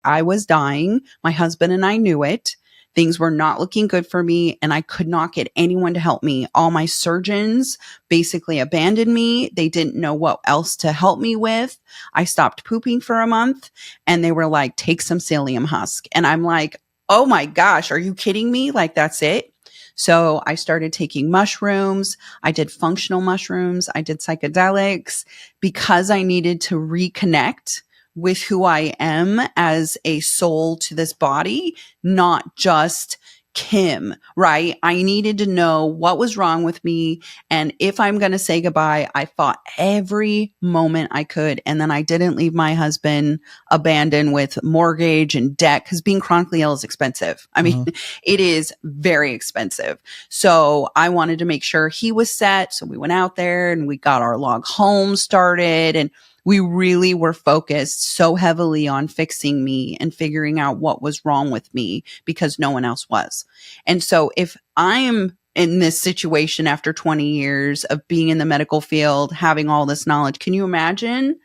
I was dying. My husband and I knew it. Things were not looking good for me, and I could not get anyone to help me. All my surgeons basically abandoned me. They didn't know what else to help me with. I stopped pooping for a month, and they were like, take some psyllium husk. And I'm like, oh my gosh, are you kidding me? Like, that's it. So I started taking mushrooms. I did functional mushrooms. I did psychedelics because I needed to reconnect with who I am as a soul to this body, not just Kim, right? I needed to know what was wrong with me. And if I'm going to say goodbye, I fought every moment I could. And then I didn't leave my husband abandoned with mortgage and debt, because being chronically ill is expensive. I mean, it is very expensive. So I wanted to make sure he was set. So we went out there and we got our log home started, and we really were focused so heavily on fixing me and figuring out what was wrong with me, because no one else was. And so if I am in this situation after 20 years of being in the medical field, having all this knowledge, can you imagine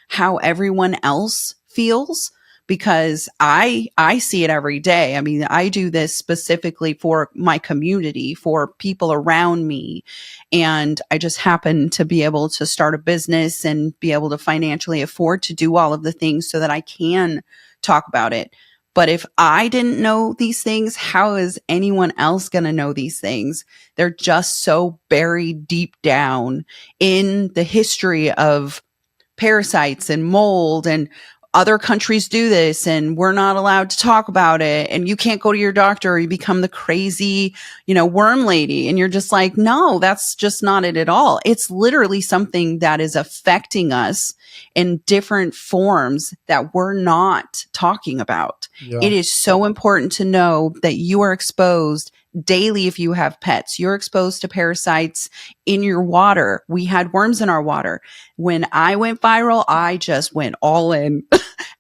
how everyone else feels? Because I see it every day. I mean, I do this specifically for my community, for people around me. And I just happen to be able to start a business and be able to financially afford to do all of the things so that I can talk about it. But if I didn't know these things, how is anyone else going to know these things? They're just so buried deep down in the history of parasites and mold, and other countries do this and we're not allowed to talk about it. And you can't go to your doctor, or you become the crazy, worm lady. And you're just like, no, that's just not it at all. It's literally something that is affecting us in different forms that we're not talking about. Yeah. It is so important to know that you are exposed daily. If you have pets, you're exposed to parasites in your water. We had worms in our water. When I went viral, I just went all in.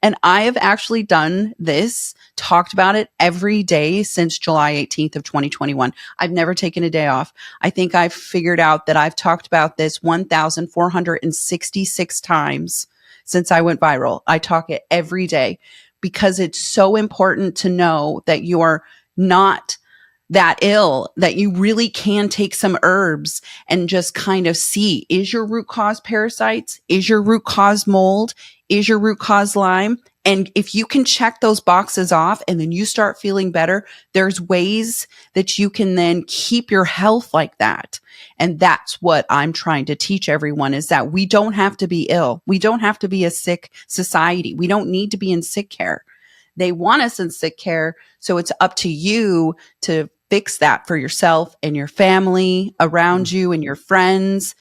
And I have actually done this, talked about it every day since July 18th of 2021. I've never taken a day off. I think I've figured out that I've talked about this 1,466 times since I went viral. I talk it every day because it's so important to know that you're not that ill, that you really can take some herbs and just kind of see, is your root cause parasites? Is your root cause mold? Is your root cause Lyme? And if you can check those boxes off and then you start feeling better, there's ways that you can then keep your health like that. And that's what I'm trying to teach everyone, is that we don't have to be ill. We don't have to be a sick society. We don't need to be in sick care. They want us in sick care. So it's up to you to fix that for yourself and your family around you and your friends.